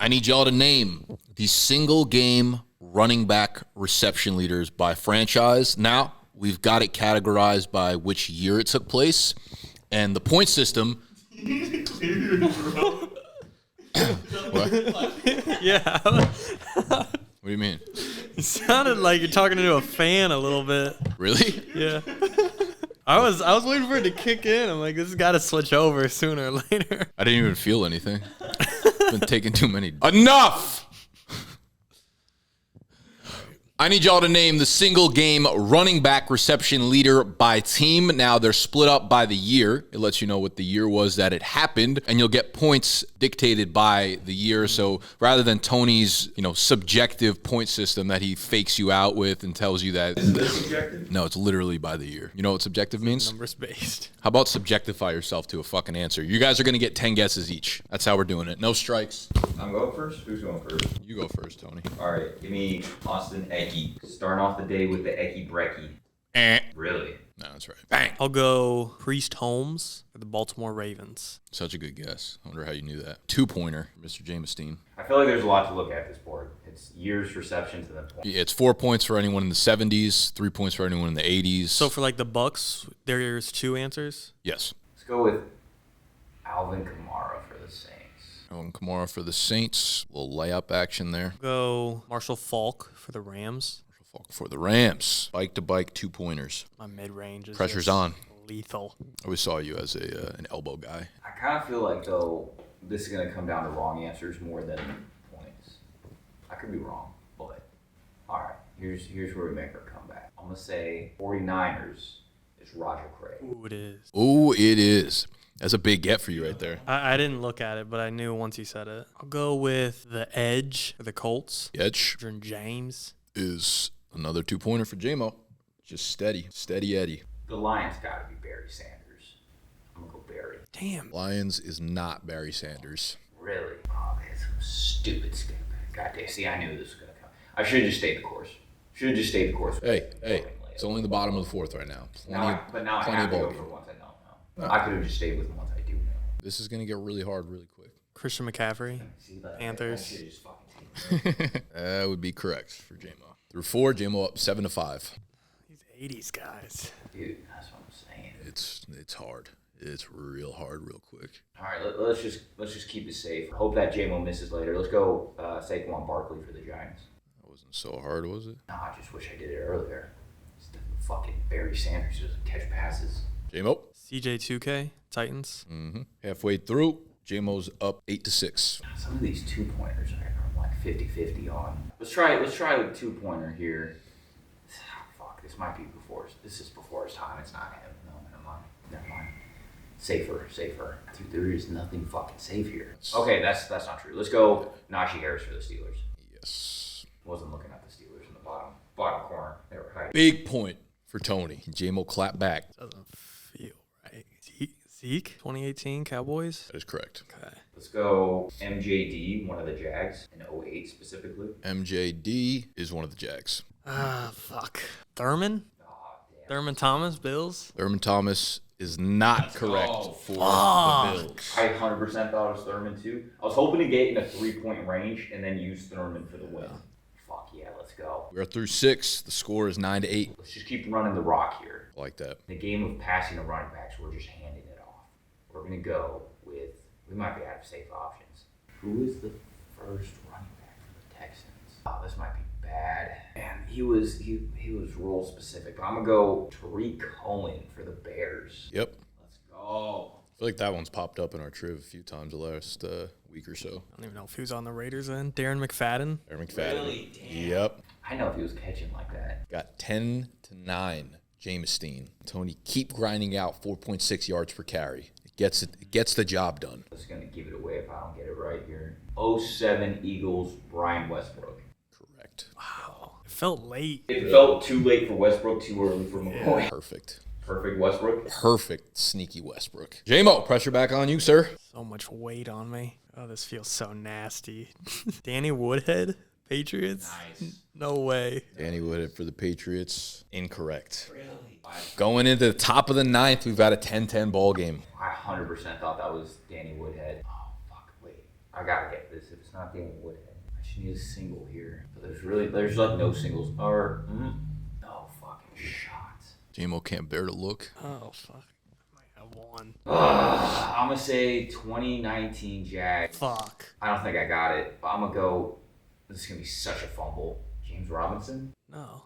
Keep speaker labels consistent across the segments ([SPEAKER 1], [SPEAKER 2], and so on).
[SPEAKER 1] I need y'all to name the single game running back reception leaders by franchise. Now, we've got it categorized by which year it took place. And the point system... What?
[SPEAKER 2] Yeah.
[SPEAKER 1] What do you mean?
[SPEAKER 2] It sounded like you're talking to a fan a little bit.
[SPEAKER 1] Really?
[SPEAKER 2] Yeah. I was waiting for it to kick in. I'm like, this has got to switch over sooner or later.
[SPEAKER 1] I didn't even feel anything. Been taking too many. Enough! I need y'all to name the single game running back reception leader by team. Now they're split up by the year. It lets you know what the year was that it happened, and you'll get points dictated by the year. So rather than Tony's, subjective point system that he fakes you out with and tells you that.
[SPEAKER 3] Isn't this subjective?
[SPEAKER 1] No, it's literally by the year. You know what subjective means?
[SPEAKER 2] Numbers based.
[SPEAKER 1] How about subjectify yourself to a fucking answer? You guys are going to get 10 guesses each. That's how we're doing it. No strikes.
[SPEAKER 3] I'm going first? Who's going first?
[SPEAKER 1] You go first, Tony.
[SPEAKER 3] All right, give me Austin Eckey. Starting off the day with the Eckey Brecky. Really?
[SPEAKER 1] No, that's right. Bang.
[SPEAKER 2] I'll go Priest Holmes for the Baltimore Ravens.
[SPEAKER 1] Such a good guess. I wonder how you knew that. 2-pointer, Mr. Jamestein.
[SPEAKER 3] I feel like there's a lot to look at this board. It's years, receptions, and then points.
[SPEAKER 1] It's 4 points for anyone in the 70s, 3 points for anyone in the 80s.
[SPEAKER 2] So for like the Bucks, there's 2 answers?
[SPEAKER 1] Yes.
[SPEAKER 3] Let's go with Alvin Kamara for the Saints.
[SPEAKER 1] Alvin Kamara for the Saints. Little layup action there.
[SPEAKER 2] Go Marshall Faulk for the Rams.
[SPEAKER 1] Marshall Faulk for the Rams. Bike to bike, 2-pointers.
[SPEAKER 2] My mid-range is
[SPEAKER 1] Pressure's
[SPEAKER 2] just
[SPEAKER 1] on.
[SPEAKER 2] lethal.
[SPEAKER 1] I always saw you as an elbow guy.
[SPEAKER 3] I kind of feel like, though, this is going to come down to wrong answers more than points. I could be wrong, but all right, here's where we make our comeback. I'm going to say 49ers is Roger Craig.
[SPEAKER 2] Ooh, it is.
[SPEAKER 1] Ooh, it is. That's a big get for you right there.
[SPEAKER 2] I didn't look at it, but I knew once you said it. I'll go with the Edge for the Colts.
[SPEAKER 1] Edge
[SPEAKER 2] Adrian James.
[SPEAKER 1] is another 2-pointer for J-Mo. Just steady Eddie.
[SPEAKER 3] The Lions got to be Barry Sanders. I'm going to go Barry.
[SPEAKER 2] Damn.
[SPEAKER 1] Lions is not Barry Sanders.
[SPEAKER 3] Really? Oh, that's some stupid skip. God damn. See, I knew this was going to come. I should have just stayed the course.
[SPEAKER 1] Hey, it's only the bottom of the 4th right now.
[SPEAKER 3] But now I
[SPEAKER 1] plenty
[SPEAKER 3] have to
[SPEAKER 1] of
[SPEAKER 3] go
[SPEAKER 1] ball
[SPEAKER 3] for
[SPEAKER 1] game.
[SPEAKER 3] ones I don't know. I could have just stayed with the ones I do know.
[SPEAKER 1] This is going to get really hard really quick.
[SPEAKER 2] Christian McCaffrey.
[SPEAKER 3] See, that,
[SPEAKER 2] Panthers.
[SPEAKER 3] I should've just fucking taken it.
[SPEAKER 1] That would be correct for J-Mo. Through 4, J-Mo up 7-5.
[SPEAKER 2] These 80s guys.
[SPEAKER 3] Dude, that's what I'm saying.
[SPEAKER 1] It's hard. It's real hard real quick.
[SPEAKER 3] All right, let's just keep it safe. Hope that J-Mo misses later. Let's go Saquon Barkley for the Giants.
[SPEAKER 1] That wasn't so hard, was it?
[SPEAKER 3] No, I just wish I did it earlier. It's the fucking Barry Sanders who doesn't catch passes.
[SPEAKER 1] J-Mo.
[SPEAKER 2] CJ2K, Titans.
[SPEAKER 1] Mm-hmm. Halfway through, J-Mo's up 8-6.
[SPEAKER 3] Some of these 2-pointers are like 50-50 on. Let's try with 2-pointer here. Fuck, this might be before. This is before his time. It's not him. No, never mind. Safer. Dude, there is nothing fucking safe here. Okay, that's not true. Let's go Najee Harris for the Steelers.
[SPEAKER 1] Yes.
[SPEAKER 3] Wasn't looking at the Steelers in the bottom corner. They were hiding.
[SPEAKER 1] Big point for Tony. J-Mo clapped back.
[SPEAKER 2] Doesn't feel right. Zeke, 2018 Cowboys.
[SPEAKER 1] That is correct.
[SPEAKER 2] Okay.
[SPEAKER 3] Let's go MJD, one of the Jags, in 08 specifically.
[SPEAKER 1] MJD is one of the Jags.
[SPEAKER 2] Fuck. Thurman?
[SPEAKER 3] Oh, damn.
[SPEAKER 2] Thurman Thomas, Bills?
[SPEAKER 1] Thurman Thomas is not correct for the Bills.
[SPEAKER 3] I 100% thought it was Thurman too. I was hoping to get in a 3-point range and then use Thurman for the win. Fuck yeah, let's go.
[SPEAKER 1] We are through 6. The score is 9-8.
[SPEAKER 3] Let's just keep running the rock here.
[SPEAKER 1] I like that.
[SPEAKER 3] In the game of passing the running backs, we're just handing it off. We're going to go with, we might be out of safe options. Who is the first running back for the Texans? Oh, this might be bad. And he was role specific, but I'm going to go Tariq Cohen for the Bears.
[SPEAKER 1] Yep.
[SPEAKER 3] Let's go.
[SPEAKER 1] I feel like that one's popped up in our triv a few times the last week or so.
[SPEAKER 2] I don't even know if he was on the Raiders then. Darren McFadden.
[SPEAKER 1] Aaron McFadden.
[SPEAKER 3] Really? Damn.
[SPEAKER 1] Yep.
[SPEAKER 3] I know if he was catching like that.
[SPEAKER 1] Got 10-9. Jamestein. Tony, keep grinding out 4.6 yards per carry. It gets the job done.
[SPEAKER 3] I'm just going to give it away if I don't get it right here. 07 Eagles, Brian Westbrook.
[SPEAKER 1] Correct.
[SPEAKER 2] Wow. It felt late.
[SPEAKER 3] It felt too late for Westbrook, too early for McCoy.
[SPEAKER 1] Perfect.
[SPEAKER 3] Perfect Westbrook.
[SPEAKER 1] Perfect sneaky Westbrook. J-Mo, pressure back on you, sir.
[SPEAKER 2] So much weight on me. Oh, this feels so nasty. Danny Woodhead, Patriots?
[SPEAKER 3] Nice.
[SPEAKER 2] No way.
[SPEAKER 1] Danny Woodhead for the Patriots. Incorrect.
[SPEAKER 3] Really?
[SPEAKER 1] Going into the top of the 9th, we've got a 10-10 ball game.
[SPEAKER 3] I 100% thought that was Danny Woodhead. Oh, fuck, wait. I gotta get this. If it's not Danny Woodhead, I just need a single here. But there's like no singles or no fucking shots.
[SPEAKER 1] JMO can't bear to look.
[SPEAKER 2] Oh, fuck. I might have one.
[SPEAKER 3] I'm gonna say 2019 Jags.
[SPEAKER 2] Fuck.
[SPEAKER 3] I don't think I got it, but I'm gonna go. This is gonna be such a fumble. James Robinson?
[SPEAKER 2] No.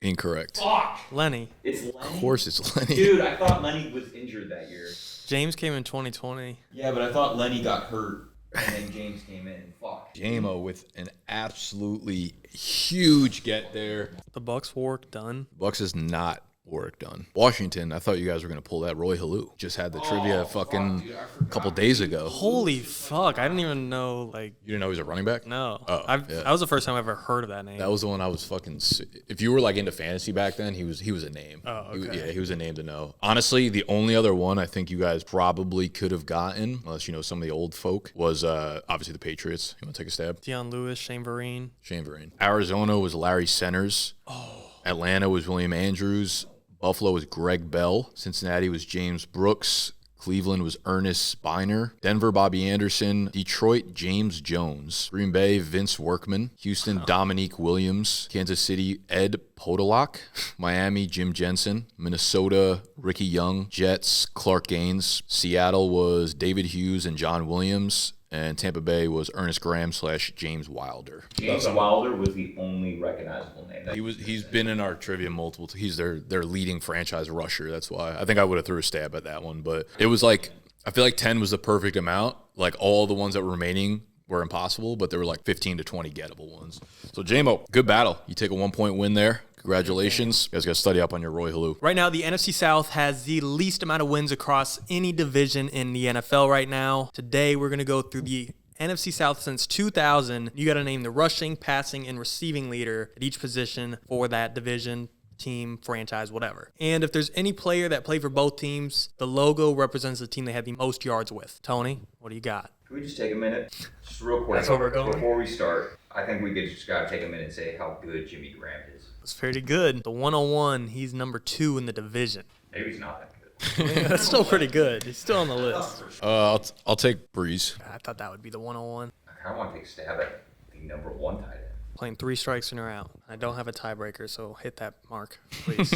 [SPEAKER 1] Incorrect.
[SPEAKER 3] Fuck!
[SPEAKER 2] Lenny.
[SPEAKER 3] It's Lenny.
[SPEAKER 1] Of course it's Lenny.
[SPEAKER 3] Dude, I thought Lenny was injured that year.
[SPEAKER 2] James came in 2020.
[SPEAKER 3] Yeah, but I thought Lenny got hurt, and then James came in. Fuck.
[SPEAKER 1] JMO with an absolutely huge get there.
[SPEAKER 2] The Bucks work done.
[SPEAKER 1] Bucks is not work done. Washington, I thought you guys were going to pull that. Roy Halou just had the trivia a couple days ago.
[SPEAKER 2] Holy fuck. I didn't even know, like...
[SPEAKER 1] You didn't know he was a running back?
[SPEAKER 2] No.
[SPEAKER 1] Oh,
[SPEAKER 2] yeah. That was the first time I ever heard of that name.
[SPEAKER 1] That was the one I was fucking... If you were like into fantasy back then, he was a name.
[SPEAKER 2] Oh, okay.
[SPEAKER 1] He was a name to know. Honestly, the only other one I think you guys probably could have gotten, unless you know some of the old folk, was obviously the Patriots. You want to take a stab?
[SPEAKER 2] Deion Lewis, Shane Vereen.
[SPEAKER 1] Shane Vereen. Arizona was Larry Centers. Oh. Atlanta was William Andrews. Buffalo was Greg Bell. Cincinnati was James Brooks. Cleveland was Ernest Biner. Denver, Bobby Anderson. Detroit, James Jones. Green Bay, Vince Workman. Houston, Dominique Williams. Kansas City, Ed Podolak. Miami, Jim Jensen. Minnesota, Ricky Young. Jets, Clark Gaines. Seattle was David Hughes and John Williams. And Tampa Bay was Ernest Graham / James Wilder.
[SPEAKER 3] James Wilder was the only recognizable name.
[SPEAKER 1] He's been in our trivia multiple. He's their leading franchise rusher. That's why I think I would have threw a stab at that one. But it was like, I feel like 10 was the perfect amount. Like all the ones that were remaining were impossible, but there were like 15 to 20 gettable ones. So JMO, good battle. You take a 1-point win there. Congratulations. You guys got to study up on your Roy Halou.
[SPEAKER 2] Right now, the NFC South has the least amount of wins across any division in the NFL right now. Today, we're going to go through the NFC South since 2000. You got to name the rushing, passing, and receiving leader at each position for that division, team, franchise, whatever. And if there's any player that played for both teams, the logo represents the team they had the most yards with. Tony, what do you got?
[SPEAKER 3] Can we just take a minute? Just real quick.
[SPEAKER 2] That's where we're going.
[SPEAKER 3] Before we start, I think we just got to take a minute and say how good Jimmy Graham is.
[SPEAKER 2] It's pretty good. The 101, he's number 2 in the division.
[SPEAKER 3] Maybe he's not that good.
[SPEAKER 2] I mean, that's still pretty good. He's still on the list.
[SPEAKER 1] I'll take Breeze.
[SPEAKER 2] I thought that would be the 101.
[SPEAKER 3] I kind of want to take a stab at the number 1 tight end.
[SPEAKER 2] Playing 3 strikes and you're out. I don't have a tiebreaker, so hit that mark, please.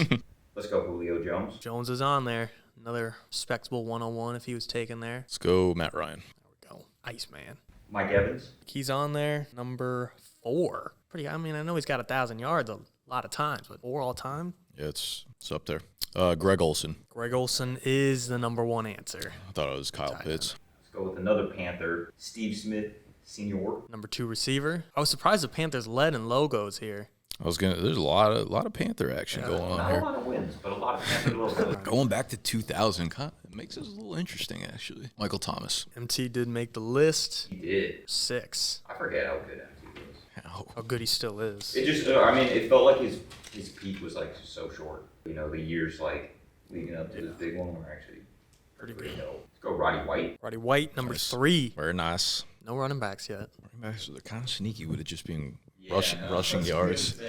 [SPEAKER 3] Let's go Julio Jones.
[SPEAKER 2] Jones is on there. Another respectable 101 if he was taken there.
[SPEAKER 1] Let's go Matt Ryan.
[SPEAKER 2] There we go. Iceman.
[SPEAKER 3] Mike Evans.
[SPEAKER 2] He's on there. Number 4. I mean, I know he's got 1,000 yards a lot of times, but 4 all time?
[SPEAKER 1] Yeah, it's up there. Greg Olson.
[SPEAKER 2] Greg Olson is the number 1 answer.
[SPEAKER 1] I thought it was Kyle Pitts.
[SPEAKER 3] Let's go with another Panther. Steve Smith, Sr.
[SPEAKER 2] Number 2 receiver. I was surprised the Panthers led in logos here.
[SPEAKER 1] There's a lot of Panther action going on
[SPEAKER 3] Not
[SPEAKER 1] here.
[SPEAKER 3] a lot of wins, but a lot of Panther logos.
[SPEAKER 1] Going back to 2000, it makes this a little interesting, actually. Michael Thomas.
[SPEAKER 2] MT did make the list.
[SPEAKER 3] He did.
[SPEAKER 2] 6.
[SPEAKER 3] I forget how good MT was.
[SPEAKER 2] How good he still is.
[SPEAKER 3] It just, I mean, it felt like his peak was like just so short. You know, the years like leading up to this big one were actually
[SPEAKER 2] Pretty good.
[SPEAKER 3] Let's go Roddy White.
[SPEAKER 2] Roddy White, number 3.
[SPEAKER 1] Very nice.
[SPEAKER 2] No running backs yet.
[SPEAKER 1] Running backs are kind of sneaky with it just being rushing yards.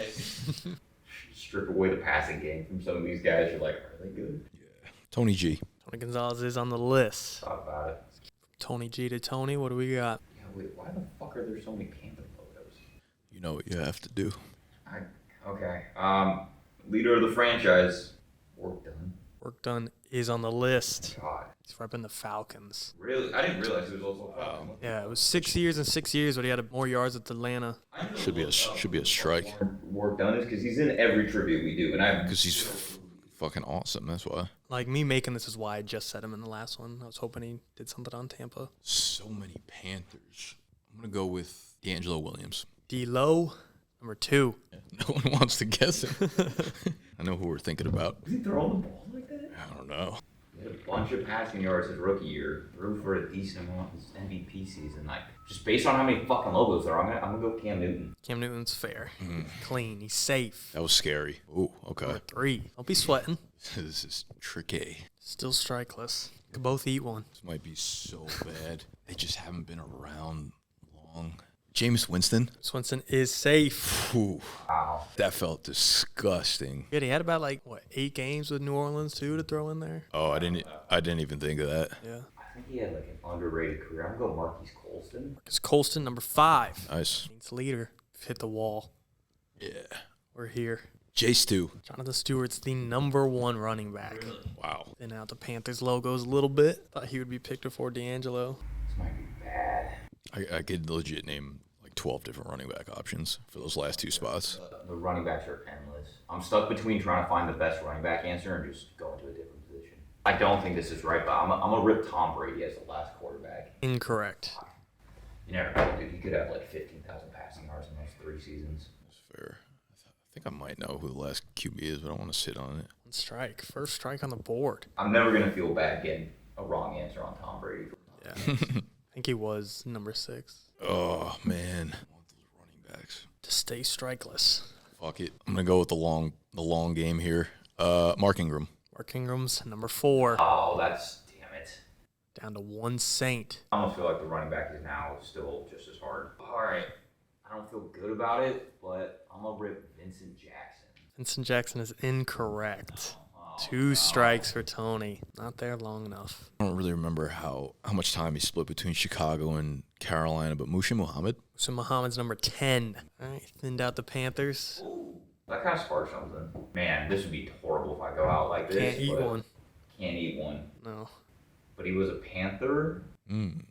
[SPEAKER 3] Strip away the passing game from some of these guys. You're like, are they good?
[SPEAKER 1] Yeah. Tony G.
[SPEAKER 2] Tony Gonzalez is on the list.
[SPEAKER 3] Talk about it.
[SPEAKER 2] Tony G to Tony, what do we got?
[SPEAKER 3] Yeah, wait, why the fuck are there so many Panther photos?
[SPEAKER 1] You know what you have to do.
[SPEAKER 3] Okay. Leader of the franchise. Work done.
[SPEAKER 2] Work done is on the list.
[SPEAKER 3] God.
[SPEAKER 2] He's repping the Falcons.
[SPEAKER 3] Really? I didn't realize he was also a Falcon.
[SPEAKER 2] Yeah, it was 6 years and 6 years, but he had more yards at Atlanta.
[SPEAKER 1] Should be a strike.
[SPEAKER 3] Work done is because he's in every trivia we do, and
[SPEAKER 1] Because he's fucking awesome. That's why.
[SPEAKER 2] Like, me making this is why I just said him in the last one. I was hoping he did something on Tampa.
[SPEAKER 1] So many Panthers. I'm gonna go with D'Angelo Williams.
[SPEAKER 2] D-Low, number 2.
[SPEAKER 1] No one wants to guess him. I know who we're thinking about.
[SPEAKER 3] is he throwing the ball like that?
[SPEAKER 1] I don't know.
[SPEAKER 3] He had a bunch of passing yards his rookie year. Threw for a decent amount his MVP season. Like, just based on how many fucking logos there are, I'm gonna go Cam Newton.
[SPEAKER 2] Cam Newton's fair. Clean. He's safe.
[SPEAKER 1] That was scary. Ooh, okay.
[SPEAKER 2] Number 3. Don't be sweating.
[SPEAKER 1] This is tricky.
[SPEAKER 2] Still strikeless. Could both eat one.
[SPEAKER 1] This might be so bad. They just haven't been around long. Jameis Winston.
[SPEAKER 2] Swenson is safe.
[SPEAKER 1] Ooh,
[SPEAKER 3] Wow.
[SPEAKER 1] that felt disgusting.
[SPEAKER 2] Yeah, he had about 8 games with New Orleans too to throw in there.
[SPEAKER 1] Oh, I didn't even think of that.
[SPEAKER 2] Yeah.
[SPEAKER 3] I think he had like an underrated career. I'm going to go Marquise Colston.
[SPEAKER 2] Marquise Colston, number 5.
[SPEAKER 1] Nice.
[SPEAKER 2] Saints leader. Hit the wall.
[SPEAKER 1] Yeah.
[SPEAKER 2] We're here.
[SPEAKER 1] J. Stu.
[SPEAKER 2] Jonathan Stewart's the number 1 running back.
[SPEAKER 1] Wow.
[SPEAKER 2] Thin out the Panthers logos a little bit. Thought he would be picked before D'Angelo.
[SPEAKER 3] This might be bad.
[SPEAKER 1] I could legit name like 12 different running back options for those last 2 spots.
[SPEAKER 3] The running backs are endless. I'm stuck between trying to find the best running back answer and just going to a different position. I don't think this is right, but I'm going to rip Tom Brady as the last quarterback.
[SPEAKER 2] Incorrect.
[SPEAKER 3] You never know, dude. He could have like 15,000 passing yards in those 3 seasons.
[SPEAKER 1] That's fair. I think I might know who the last QB is, but I don't want to sit on it.
[SPEAKER 2] One strike. First strike on the board.
[SPEAKER 3] I'm never going to feel bad getting a wrong answer on Tom Brady.
[SPEAKER 2] Yeah. I think he was number 6.
[SPEAKER 1] Oh, man. I want those running backs.
[SPEAKER 2] To stay strikeless.
[SPEAKER 1] Fuck it. I'm going to go with the long game here. Mark Ingram.
[SPEAKER 2] Mark Ingram's number 4.
[SPEAKER 3] Oh, that's damn it.
[SPEAKER 2] Down to 1 Saint.
[SPEAKER 3] I almost feel like the running back is now still just as hard. All right. I don't feel good about it, but I'm going to rip Vincent Jackson.
[SPEAKER 2] Vincent Jackson is incorrect. 2 strikes for Tony. Not there long enough.
[SPEAKER 1] I don't really remember how much time he split between Chicago and Carolina, but Musha Muhammad.
[SPEAKER 2] So Muhammad's number 10. All right, thinned out the Panthers.
[SPEAKER 3] Ooh, that kind of sparks something. Man, this would be horrible if I go out like this.
[SPEAKER 2] Can't eat one.
[SPEAKER 3] Can't eat one.
[SPEAKER 2] No.
[SPEAKER 3] But he was a Panther, and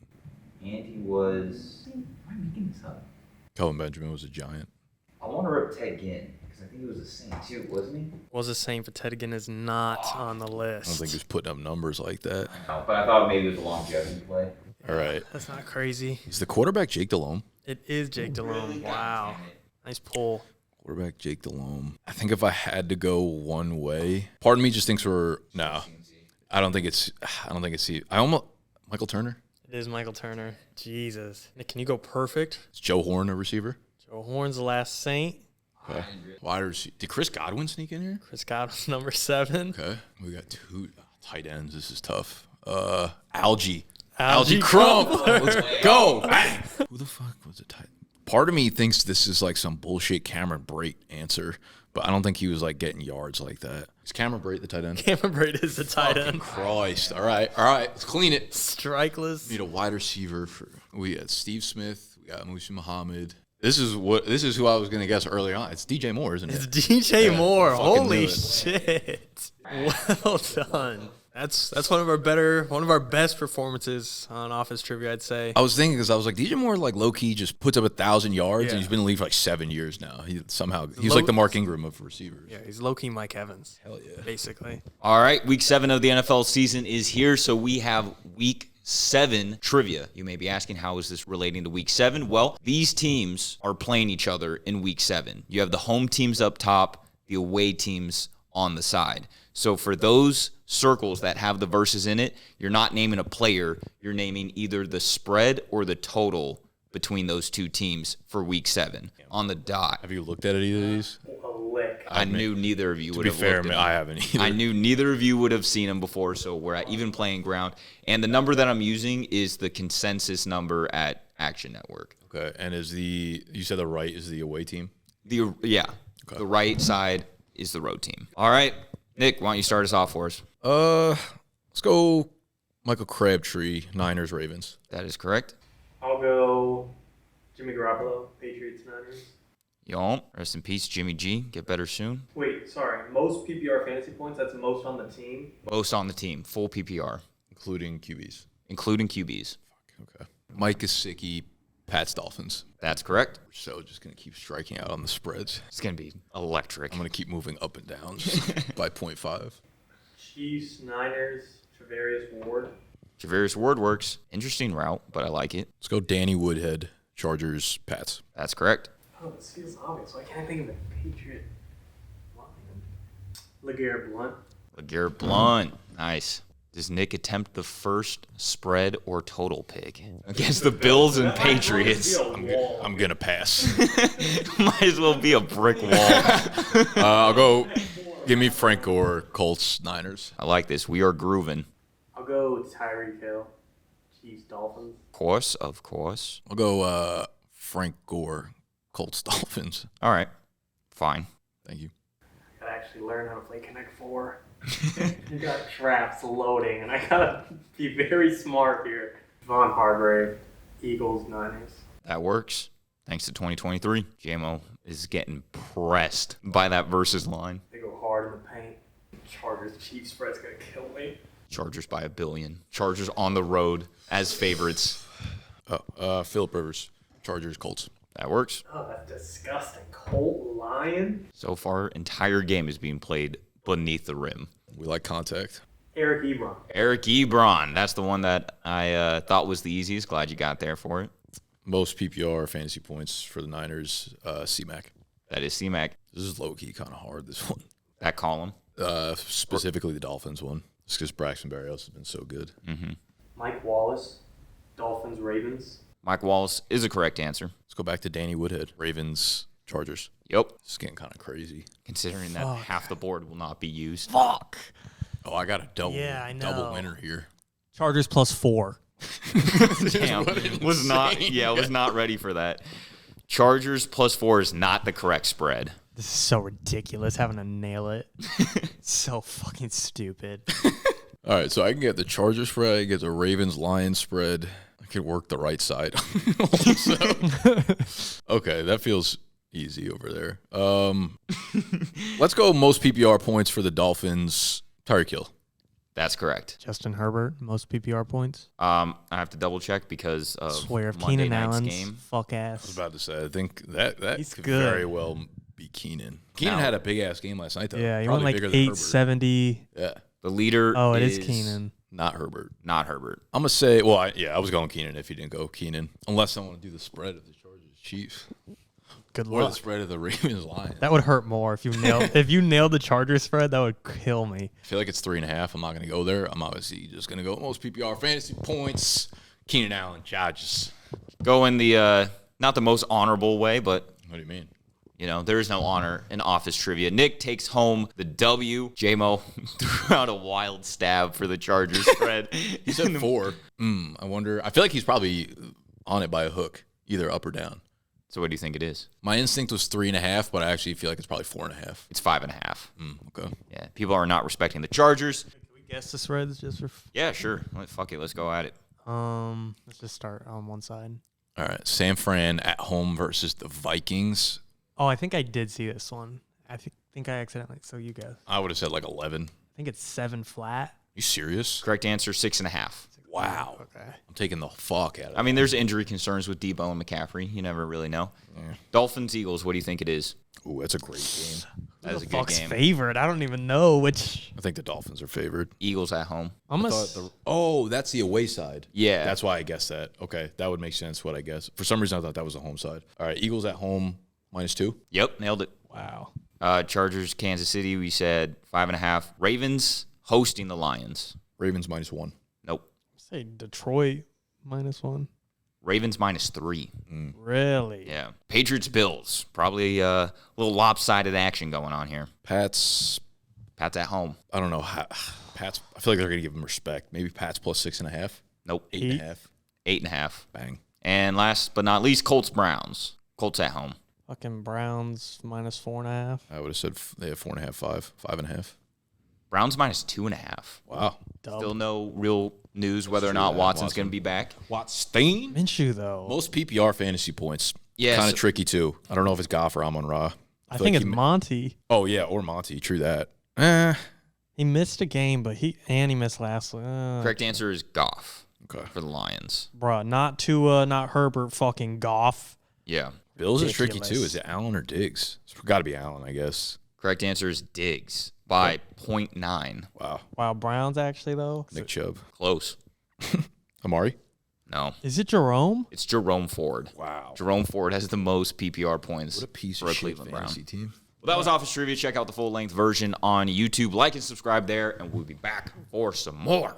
[SPEAKER 3] he was... Am I making this up?
[SPEAKER 1] Kelvin Benjamin was a Giant.
[SPEAKER 3] I want to rip Ted Ginn, because I think he was a Saint too, wasn't he?
[SPEAKER 2] Was the same for Ted again is not on the list.
[SPEAKER 1] I don't think he was putting up numbers like that.
[SPEAKER 3] No, but I thought maybe it was a longevity play.
[SPEAKER 1] All right.
[SPEAKER 2] That's not crazy.
[SPEAKER 1] Is the quarterback Jake Delhomme?
[SPEAKER 2] It is Jake Delhomme. Wow. Nice pull.
[SPEAKER 1] Quarterback Jake Delhomme. I think if I had to go one way, part of me just thinks I don't think it's Michael Turner.
[SPEAKER 2] It is Michael Turner. Jesus. Nick, can you go perfect?
[SPEAKER 1] Is Joe Horn a receiver?
[SPEAKER 2] Joe Horn's the last Saint.
[SPEAKER 1] Okay. Wide receiver. Did Chris Godwin sneak in here?
[SPEAKER 2] Chris Godwin's number 7.
[SPEAKER 1] Okay. We got 2 tight ends. This is tough. Algie
[SPEAKER 2] Algie
[SPEAKER 1] Crump.
[SPEAKER 2] Crumpler.
[SPEAKER 1] Let's go. Who the fuck was it? Part of me thinks this is like some bullshit Cameron Brate answer, but I don't think he was like getting yards like that. Is Cameron Brate the tight end?
[SPEAKER 2] Cameron Brate is the tight end.
[SPEAKER 1] Christ. All right. Let's clean it.
[SPEAKER 2] Strikeless.
[SPEAKER 1] We need a wide receiver we got Steve Smith. We got Musa Muhammad. This is who I was going to guess early on. It's DJ Moore, isn't it?
[SPEAKER 2] It's DJ Moore.
[SPEAKER 1] fucking
[SPEAKER 2] Holy
[SPEAKER 1] knew it.
[SPEAKER 2] shit. Well done. That's one of our best performances on Office Trivia, I'd say.
[SPEAKER 1] I was thinking because I was like, DJ Moore, like low key, just puts up 1,000 yards,
[SPEAKER 2] Yeah.
[SPEAKER 1] and he's been in the league for like 7 years now. He's like the Mark Ingram of receivers.
[SPEAKER 2] Yeah, he's low-key Mike Evans.
[SPEAKER 1] Hell yeah.
[SPEAKER 2] Basically.
[SPEAKER 4] All right, week 7 of the NFL season is here, so we have week 7 trivia. You may be asking, how is this relating to week 7? Well, these teams are playing each other in week 7. You have the home teams up top, the away teams on the side. So for those circles that have the verses in it, you're not naming a player, you're naming either the spread or the total between those 2 teams for week 7 on the dot.
[SPEAKER 1] Have you looked at either of these?
[SPEAKER 2] A lick.
[SPEAKER 4] I knew neither of you
[SPEAKER 1] To
[SPEAKER 4] would
[SPEAKER 1] be
[SPEAKER 4] have
[SPEAKER 1] fair,
[SPEAKER 4] looked at them.
[SPEAKER 1] I haven't either.
[SPEAKER 4] I knew neither of you would have seen them before, so we're at even playing ground. And the number that I'm using is the consensus number at Action Network.
[SPEAKER 1] Okay, and you said the right is the away team?
[SPEAKER 4] The right side is the road team. All right, Nick, why don't you start us off for us?
[SPEAKER 1] Let's go Michael Crabtree, Niners, Ravens.
[SPEAKER 4] That is correct.
[SPEAKER 2] I'll go Jimmy Garoppolo, Patriots, Niners.
[SPEAKER 4] Y'all, rest in peace, Jimmy G. Get better soon.
[SPEAKER 2] Wait, sorry. Most PPR fantasy points, that's most on the team.
[SPEAKER 4] Most on the team, full PPR,
[SPEAKER 1] Including QBs.
[SPEAKER 4] including QBs.
[SPEAKER 1] Okay. Mike Gesicki, Pats, Dolphins.
[SPEAKER 4] That's correct.
[SPEAKER 1] We're so just going to keep striking out on the spreads.
[SPEAKER 4] It's going to be electric.
[SPEAKER 1] I'm going to keep moving up and down just by 0.5.
[SPEAKER 2] Chiefs, Niners, Travarius Ward.
[SPEAKER 4] Javarius Ward works. Interesting route, but I like it.
[SPEAKER 1] Let's go Danny Woodhead, Chargers, Pats.
[SPEAKER 4] That's correct.
[SPEAKER 2] Oh, this feels obvious. Why can't I think of a Patriot line? LeGarrette Blunt.
[SPEAKER 4] LeGarrette Blunt. Nice. Does Nick attempt the first spread or total pick against the Bills and Patriots?
[SPEAKER 1] I'm going to pass.
[SPEAKER 4] Might as well be a brick wall.
[SPEAKER 1] I'll go. Give me Frank Gore, Colts, Niners.
[SPEAKER 4] I like this. We are grooving.
[SPEAKER 2] I'll go Tyreek Hill, Chiefs, Dolphins.
[SPEAKER 4] Of course.
[SPEAKER 1] I'll go Frank Gore, Colts, Dolphins.
[SPEAKER 4] All right. Fine.
[SPEAKER 1] Thank you.
[SPEAKER 2] Gotta actually learn how to play Connect 4. You got traps loading, and I gotta be very smart here. Von Hargrave, Eagles, Niners.
[SPEAKER 4] That works. Thanks to 2023. JMO is getting pressed by that versus line.
[SPEAKER 2] They go hard in the paint. Chargers, Chiefs spread's gonna kill me.
[SPEAKER 4] Chargers by 1 billion. Chargers on the road as favorites.
[SPEAKER 1] Phillip Rivers, Chargers, Colts.
[SPEAKER 4] That works.
[SPEAKER 2] Oh, that's disgusting. Colt Lion.
[SPEAKER 4] So far, entire game is being played beneath the rim.
[SPEAKER 1] We like contact.
[SPEAKER 2] Eric Ebron.
[SPEAKER 4] Eric Ebron. That's the one that I thought was the easiest. Glad you got there for it.
[SPEAKER 1] Most PPR fantasy points for the Niners, C-Mac.
[SPEAKER 4] That is C-Mac.
[SPEAKER 1] This is low-key kind of hard, this one.
[SPEAKER 4] That column.
[SPEAKER 1] Specifically the Dolphins one. Just because Braxton Berrios has been so good.
[SPEAKER 4] Mm-hmm.
[SPEAKER 2] Mike Wallace, Dolphins, Ravens.
[SPEAKER 4] Mike Wallace is a correct answer.
[SPEAKER 1] Let's go back to Danny Woodhead. Ravens, Chargers.
[SPEAKER 4] Yep.
[SPEAKER 1] It's getting kind of crazy.
[SPEAKER 4] Considering that half the board will not be used.
[SPEAKER 2] Fuck.
[SPEAKER 1] Oh, I got a double
[SPEAKER 2] know.
[SPEAKER 1] winner here.
[SPEAKER 2] Chargers +4.
[SPEAKER 4] Damn. Was not ready for that. Chargers +4 is not the correct spread.
[SPEAKER 2] This is so ridiculous having to nail it. So fucking stupid.
[SPEAKER 1] All right, so I can get the Chargers spread. I can get the Ravens-Lions spread. I can work the right side also. Okay, that feels easy over there. Let's go most PPR points for the Dolphins. Tyreek Hill.
[SPEAKER 4] That's correct.
[SPEAKER 2] Justin Herbert, most PPR points.
[SPEAKER 4] I have to double check because of
[SPEAKER 2] Swear if
[SPEAKER 4] Monday
[SPEAKER 2] Keenan
[SPEAKER 4] night's
[SPEAKER 2] Allen's
[SPEAKER 4] game.
[SPEAKER 2] fuck
[SPEAKER 1] I was
[SPEAKER 2] ass.
[SPEAKER 1] about to say, I think that
[SPEAKER 2] He's
[SPEAKER 1] could
[SPEAKER 2] good.
[SPEAKER 1] very well be Keenan. Keenan had a big-ass game last night, though.
[SPEAKER 2] Yeah, he
[SPEAKER 1] Probably
[SPEAKER 2] went like
[SPEAKER 1] bigger than Herbert.
[SPEAKER 2] 870.
[SPEAKER 1] Yeah,
[SPEAKER 4] The leader
[SPEAKER 2] Oh, it is Keenan.
[SPEAKER 1] not Herbert.
[SPEAKER 4] Not Herbert.
[SPEAKER 1] I'm going to say, well, I was going Keenan if you didn't go Keenan. Unless I want to do the spread of the Chargers Chiefs.
[SPEAKER 2] Good
[SPEAKER 1] Or the
[SPEAKER 2] luck.
[SPEAKER 1] spread of the Ravens Lions.
[SPEAKER 2] That would hurt more if you nailed the Chargers spread. That would kill me.
[SPEAKER 1] I feel like it's 3.5. I'm not going to go there. I'm obviously just going to go most PPR fantasy points. Keenan Allen, Chargers.
[SPEAKER 4] Go in the not the most honorable way, but
[SPEAKER 1] What do you mean?
[SPEAKER 4] you know, there is no honor in office trivia. Nick takes home the W. JMO threw out a wild stab for the Chargers spread.
[SPEAKER 1] He said 4. I wonder. I feel like he's probably on it by a hook, either up or down.
[SPEAKER 4] So what do you think it is?
[SPEAKER 1] My instinct was 3.5, but I actually feel like it's probably 4.5.
[SPEAKER 4] It's 5.5.
[SPEAKER 1] Okay.
[SPEAKER 4] Yeah, people are not respecting the Chargers.
[SPEAKER 2] Can we guess the spreads just for?
[SPEAKER 4] Yeah, sure. Fuck it, let's go at it.
[SPEAKER 2] Let's just start on one side.
[SPEAKER 1] All right. San Fran at home versus the Vikings.
[SPEAKER 2] Oh, I think I did see this one. I think I accidentally. So you guess.
[SPEAKER 1] I would have said like 11.
[SPEAKER 2] I think it's 7 flat.
[SPEAKER 1] You serious?
[SPEAKER 4] Correct answer, 6.5.
[SPEAKER 1] Wow.
[SPEAKER 2] Okay.
[SPEAKER 1] I'm taking the fuck out of it.
[SPEAKER 4] I mean, there's injury concerns with Debo and McCaffrey. You never really know.
[SPEAKER 1] Yeah.
[SPEAKER 4] Dolphins, Eagles, what do you think it is?
[SPEAKER 1] Ooh, that's a great game.
[SPEAKER 4] That is a good
[SPEAKER 2] Fuck's
[SPEAKER 4] game.
[SPEAKER 2] favorite. I don't even know which.
[SPEAKER 1] I think the Dolphins are favored.
[SPEAKER 4] Eagles at home.
[SPEAKER 1] That's the away side.
[SPEAKER 4] Yeah.
[SPEAKER 1] That's why I guessed that. Okay, that would make sense what I guess. For some reason, I thought that was the home side. All right, Eagles at home, -2.
[SPEAKER 4] Yep, nailed it.
[SPEAKER 2] Wow.
[SPEAKER 4] Chargers, Kansas City, we said 5.5. Ravens hosting the Lions.
[SPEAKER 1] Ravens -1.
[SPEAKER 4] Nope.
[SPEAKER 2] Say Detroit -1.
[SPEAKER 4] Ravens -3.
[SPEAKER 2] Really?
[SPEAKER 4] Yeah. Patriots, Bills. Probably a little lopsided action going on here.
[SPEAKER 1] Pats,
[SPEAKER 4] Pats at home.
[SPEAKER 1] I don't know. Pats, I feel like they're going to give them respect. Maybe Pats +6.5.
[SPEAKER 4] Nope.
[SPEAKER 1] 8.5.
[SPEAKER 4] 8.5.
[SPEAKER 1] Bang.
[SPEAKER 4] And last but not least, Colts, Browns. Colts at home.
[SPEAKER 2] Fucking Browns -4.5.
[SPEAKER 1] I would have said they have 4.5, 5.5.
[SPEAKER 4] Browns -2.5.
[SPEAKER 1] Wow.
[SPEAKER 4] Still no real news whether or not Watson's going to be back.
[SPEAKER 1] Watson.
[SPEAKER 2] Minshew though.
[SPEAKER 1] Most PPR fantasy points.
[SPEAKER 4] Yeah,
[SPEAKER 1] Kind of
[SPEAKER 4] so-
[SPEAKER 1] tricky too. I don't know if it's Goff or Amon-Ra.
[SPEAKER 2] I
[SPEAKER 1] feel
[SPEAKER 2] think
[SPEAKER 1] like
[SPEAKER 2] it's Monty.
[SPEAKER 1] Oh yeah, or Monty. True that.
[SPEAKER 2] He missed a game, but he missed last.
[SPEAKER 4] Correct answer is Goff
[SPEAKER 1] Okay.
[SPEAKER 4] for the Lions.
[SPEAKER 2] Bruh, not Tua, not Herbert, fucking Goff.
[SPEAKER 4] Yeah.
[SPEAKER 1] Bills is tricky
[SPEAKER 2] Ridiculous.
[SPEAKER 1] too. Is it Allen or Diggs? It's got to be Allen, I guess.
[SPEAKER 4] Correct answer is Diggs by 0.9.
[SPEAKER 1] Wow.
[SPEAKER 2] Wow, Browns actually though.
[SPEAKER 1] Nick Chubb.
[SPEAKER 4] Close.
[SPEAKER 1] Amari?
[SPEAKER 4] No.
[SPEAKER 2] Is it Jerome?
[SPEAKER 4] It's Jerome Ford.
[SPEAKER 1] Wow.
[SPEAKER 4] Jerome Ford has the most PPR points
[SPEAKER 1] What a piece
[SPEAKER 4] for
[SPEAKER 1] of
[SPEAKER 4] a
[SPEAKER 1] shit
[SPEAKER 4] Cleveland Brown.
[SPEAKER 1] fantasy team.
[SPEAKER 4] Well, that was Office Trivia. Check out the full-length version on YouTube. Like and subscribe there, and we'll be back for some more.